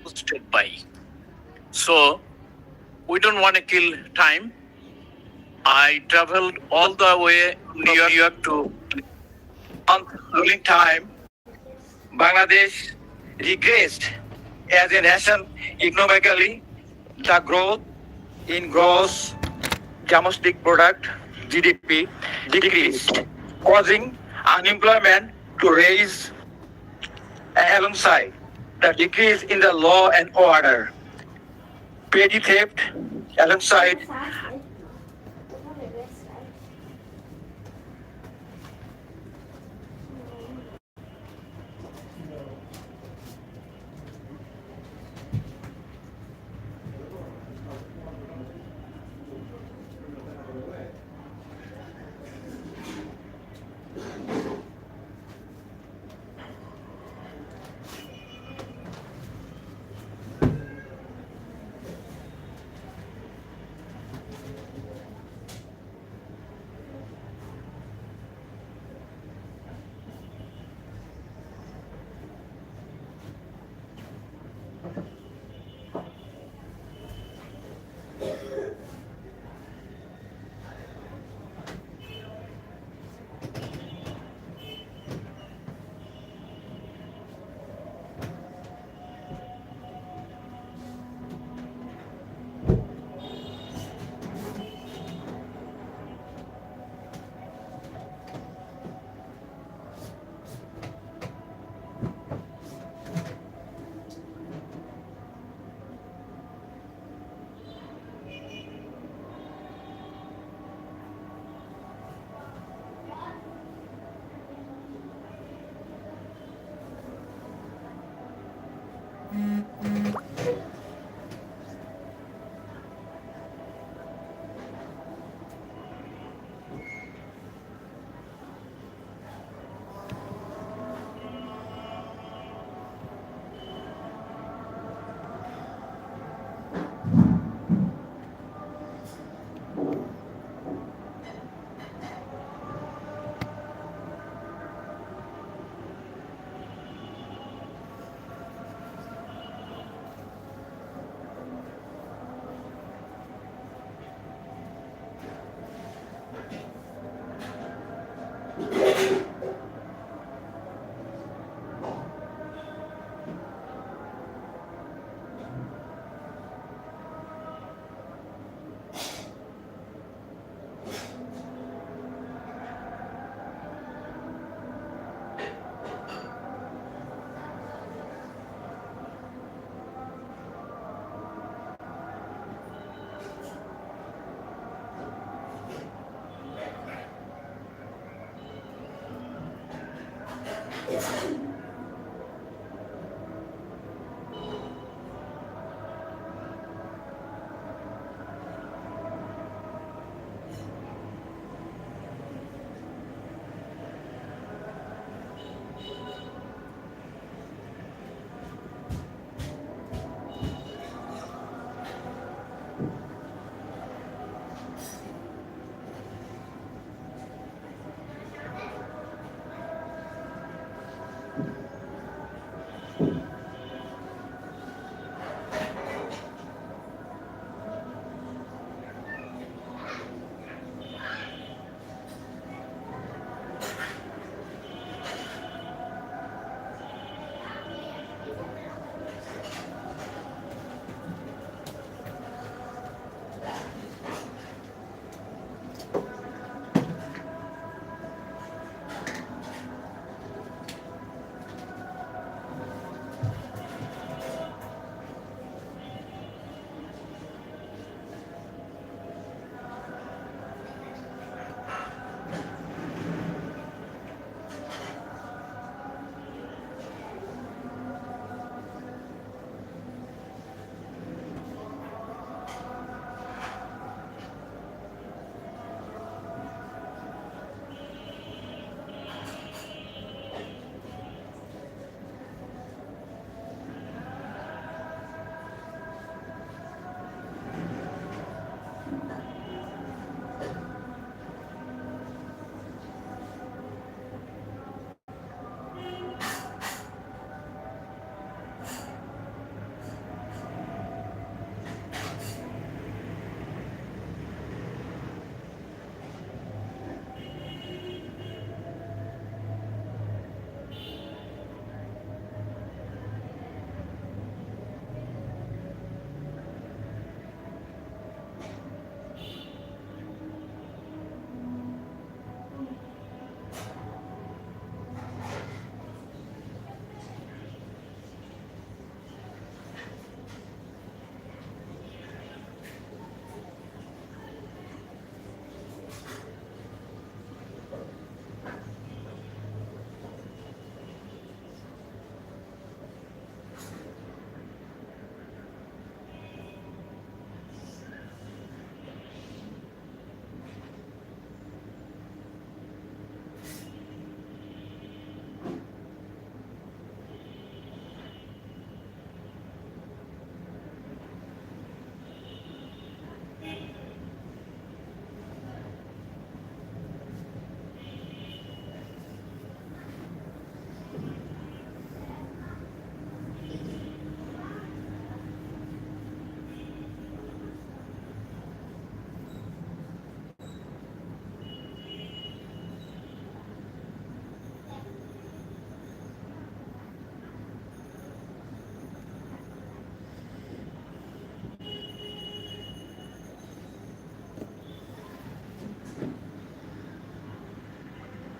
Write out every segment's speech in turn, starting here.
hosted by. So we don't want to kill time. I traveled all the way from New York to during time. Bangladesh regressed as a nation economically. The growth in gross domestic product (GDP) decreased, causing unemployment to rise alongside the decrease in the law and order. Petty theft alongside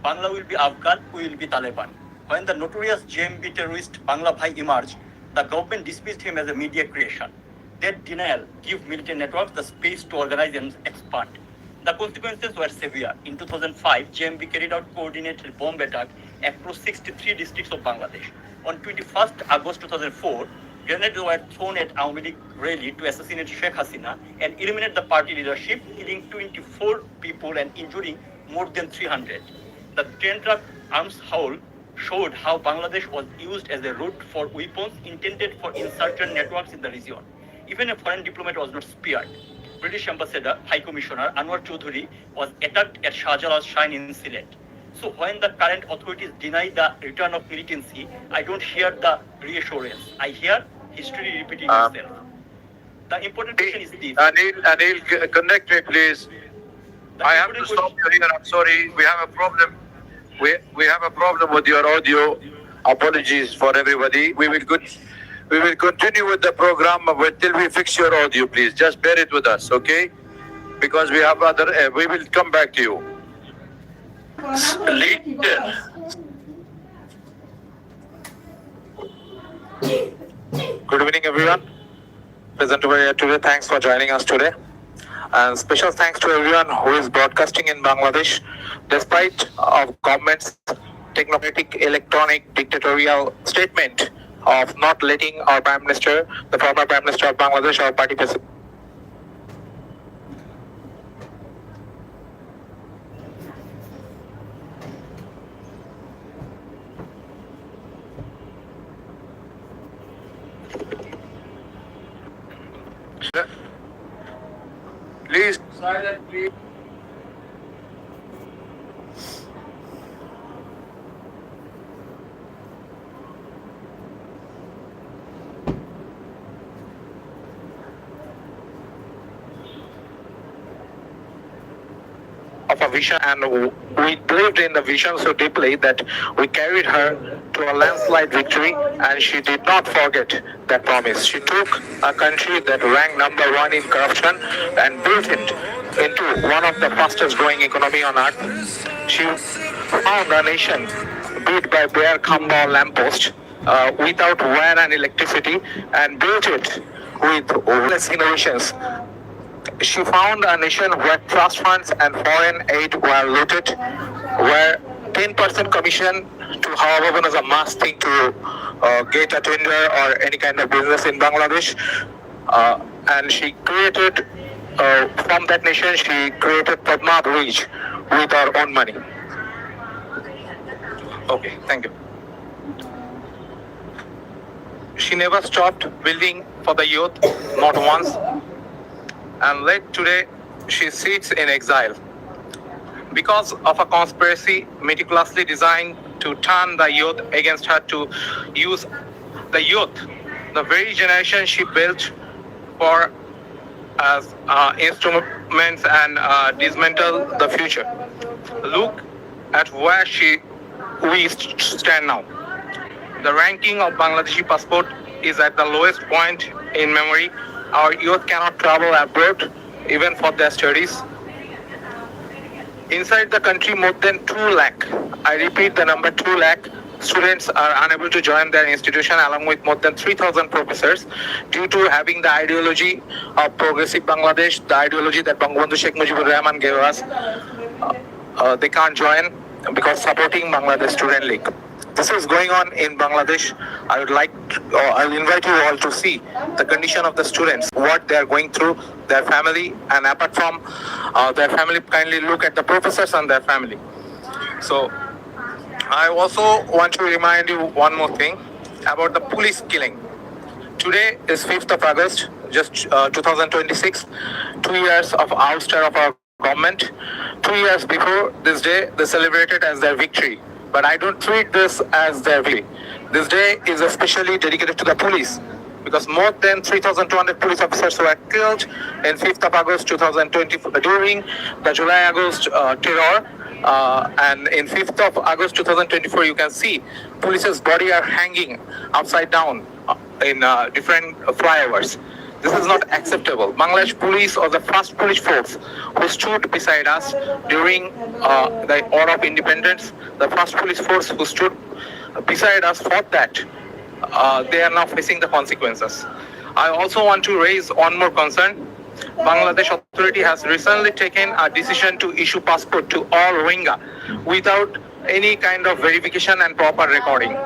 Bangla will be Afghan, we will be Taliban. When the notorious JMB terrorist Bangla Bhai emerged, the government dismissed him as a media creation. That denial gave military networks the space to organize and expand. The consequences were severe. In 2005, JMB carried out coordinated bomb attack across 63 districts of Bangladesh. On 21st August 2004, grenades were thrown at Awami League rally to assassinate Sheikh Hasina and eliminate the party leadership, killing 24 people and injuring more than 300. The 10-truck arms haul showed how Bangladesh was used as a route for weapons intended for insurgent networks in the region. Even a foreign diplomat was not spared. British Ambassador, High Commissioner Anwar Choudhury was attacked at Shahjalal's shrine in Sylhet. So when the current authorities deny the return of militancy, I don't hear the reassurance. I hear history repeating itself. The important question is this. Anil, connect me, please. I have to stop you here. I'm sorry. We have a problem. We have a problem with your audio. Apologies for everybody. We will continue with the program until we fix your audio, please. Just bear it with us, okay? Because we have other. We will come back to you. Leader. Good evening, everyone. Present over here today. Thanks for joining us today. And special thanks to everyone who is broadcasting in Bangladesh, despite of government's technocratic, electronic, dictatorial statement of not letting our Prime Minister, the former Prime Minister of Bangladesh, our party president. Please, silent, please. Of a vision, and we believed in the vision so deeply that we carried her to a landslide victory, and she did not forget that promise. She took a country that ranked number one in corruption and built it into one of the fastest growing economy on earth. She found a nation built by bare khamba lamppost without wire and electricity, and built it with less innovations. She found a nation where trust funds and foreign aid were looted, where 10% commission to however is a must thing to get a tender or any kind of business in Bangladesh. And she created, from that nation, she created Padma Bridge with her own money. Okay, thank you. She never stopped building for the youth, not once. And late today, she sits in exile because of a conspiracy meticulously designed to turn the youth against her, to use the youth, the very generation she built for as instruments and dismantle the future. Look at where we stand now. The ranking of Bangladeshi passport is at the lowest point in memory. Our youth cannot travel abroad even for their studies. Inside the country, more than 2 lakh, I repeat the number 2 lakh, students are unable to join their institution, along with more than 3,000 professors, due to having the ideology of progressive Bangladesh, the ideology that Bangabandhu Sheikh Mujibur Rahman gave us. They can't join because supporting Bangladesh Student League. This is going on in Bangladesh. I will invite you all to see the condition of the students, what they are going through, their family, and apart from their family, kindly look at the professors and their family. So I also want to remind you one more thing about the police killing. Today is 5th of August, just 2026, 2 years of ouster of our government. 2 years before this day, they celebrated as their victory. But I don't treat this as their victory. This day is especially dedicated to the police, because more than 3,200 police officers were killed in 5th of August 2020 during the July-August terror. And in 5th of August 2024, you can see police's body are hanging upside down in different flyovers. This is not acceptable. Bangladesh police or the first police force who stood beside us during the War of Independence, the first police force who stood beside us for that, they are now facing the consequences. I also want to raise one more concern. Bangladesh authority has recently taken a decision to issue passport to all Rohingya without any kind of verification and proper recording.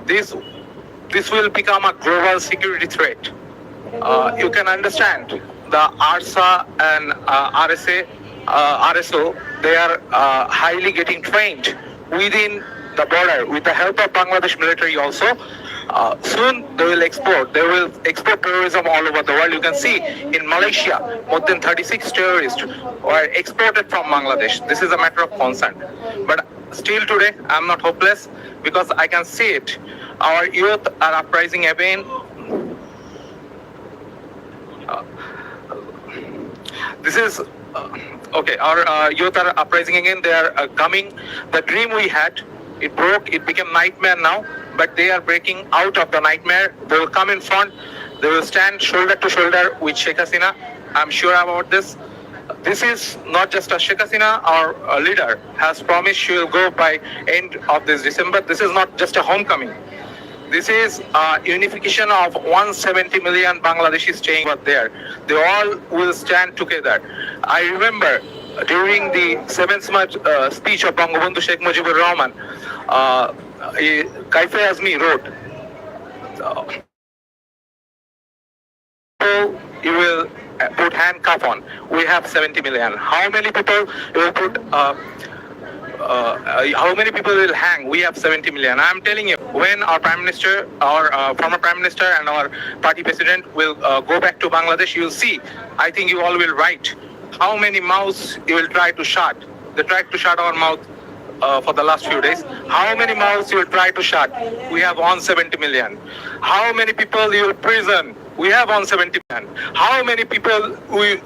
This will become a global security threat. You can understand the ARSA and RSA, RSO, they are highly getting trained within the border with the help of Bangladesh military also. Soon they will export terrorism all over the world. You can see in Malaysia, more than 36 terrorists were exported from Bangladesh. This is a matter of concern. But still today, I'm not hopeless because I can see it. Our youth are uprising again. This is okay. Our youth are uprising again. They are coming. The dream we had, it broke. It became nightmare now. But they are breaking out of the nightmare. They will come in front. They will stand shoulder to shoulder with Sheikh Hasina. I'm sure about this. This is not just a Sheikh Hasina. Our leader has promised she will go by end of this December. This is not just a homecoming. This is a unification of 170 million Bangladeshis staying over there. They all will stand together. I remember during the 7th March speech of Bangabandhu Sheikh Mujibur Rahman, Kaife Azmi wrote, you will put handcuff on. We have 70 million. How many people you will put? How many people will hang? We have 70 million. I'm telling you, when our Prime Minister, our former Prime Minister and our party president will go back to Bangladesh, you'll see, I think you all will write how many mouths you will try to shut. They tried to shut our mouth for the last few days. How many mouths you will try to shut? We have 170 million. How many people you will prison? We have 170 million. How many people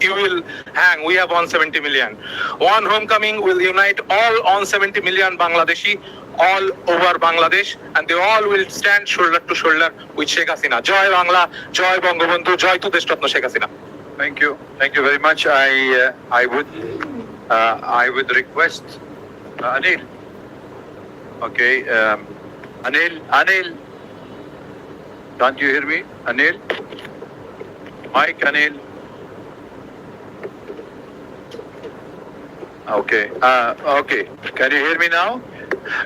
you will hang? We have 170 million. One homecoming will unite all 170 million Bangladeshi all over Bangladesh, and they all will stand shoulder to shoulder with Sheikh Hasina. Joy Bangla, Joy Bangabandhu, Joy to Deshratna Sheikh Hasina. Thank you. Thank you very much. I would request Anil. Okay. Anil. Can't you hear me? Anil? Mike, Anil. Okay. Okay. Can you hear me now?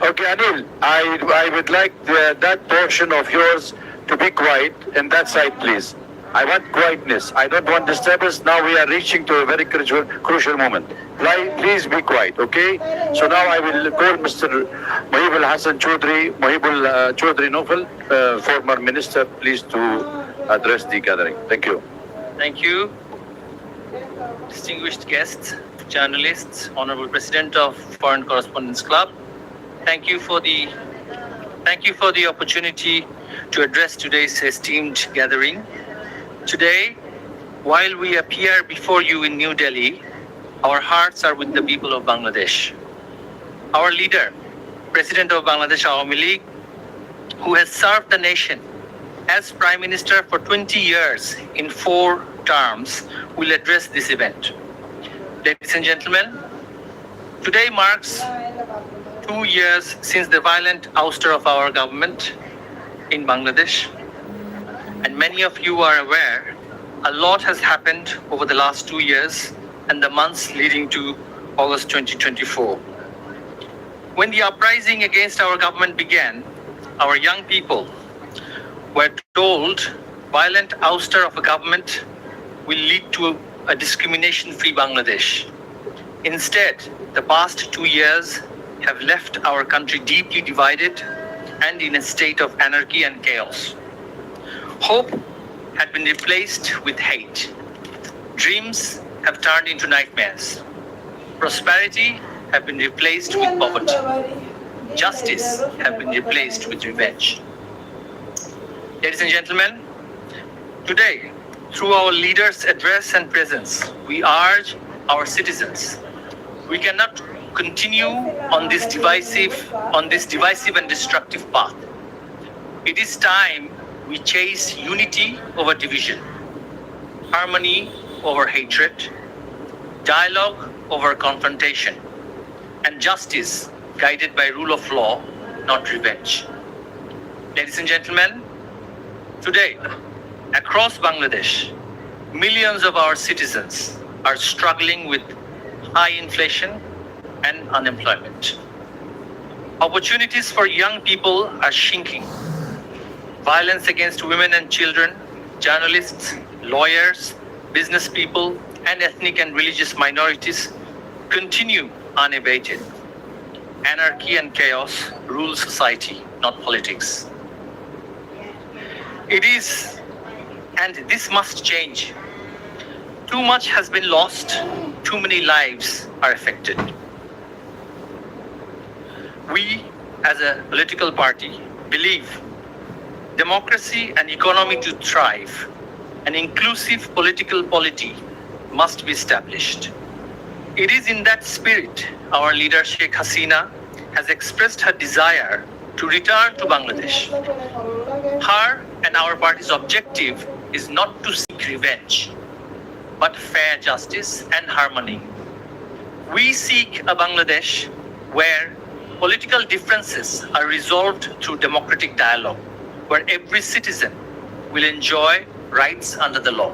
Okay, Anil. I would like that portion of yours to be quiet in that side, please. I want quietness. I don't want disturbance. Now we are reaching to a very crucial moment. Please be quiet, okay? So now I will call Mr. Mohibul Hassan Chaudhry, Chaudhry Nofal, former minister, please to address the gathering. Thank you. Thank you, distinguished guests, journalists, Honorable President of Foreign Correspondents Club. Thank you for the opportunity to address today's esteemed gathering. Today, while we appear before you in New Delhi, our hearts are with the people of Bangladesh. Our leader, President of Bangladesh Awami League, who has served the nation as Prime Minister for 20 years in 4 terms, will address this event. Ladies and gentlemen, today marks 2 years since the violent ouster of our government in Bangladesh. And many of you are aware, a lot has happened over the last 2 years and the months leading to August 2024. When the uprising against our government began, our young people were told violent ouster of a government will lead to a discrimination-free Bangladesh. Instead, the past 2 years have left our country deeply divided and in a state of anarchy and chaos. Hope had been replaced with hate. Dreams have turned into nightmares. Prosperity have been replaced with poverty. Justice have been replaced with revenge. Ladies and gentlemen, today, through our leaders' address and presence, we urge our citizens, we cannot continue on this divisive and destructive path. It is time we chase unity over division. harmony over hatred, dialogue over confrontation, and justice guided by rule of law, not revenge. Ladies and gentlemen, today, across Bangladesh, millions of our citizens are struggling with high inflation and unemployment. Opportunities for young people are shrinking. Violence against women and children, journalists, lawyers, business people, and ethnic and religious minorities continue unabated. Anarchy and chaos rule society, not politics. It is, and this must change. Too much has been lost, too many lives are affected. We, as a political party, believe democracy and economy to thrive, an inclusive political polity must be established. It is in that spirit our leader Sheikh Hasina has expressed her desire to return to Bangladesh. Her and our party's objective is not to seek revenge, but fair justice and harmony. We seek a Bangladesh where political differences are resolved through democratic dialogue, where every citizen will enjoy rights under the law.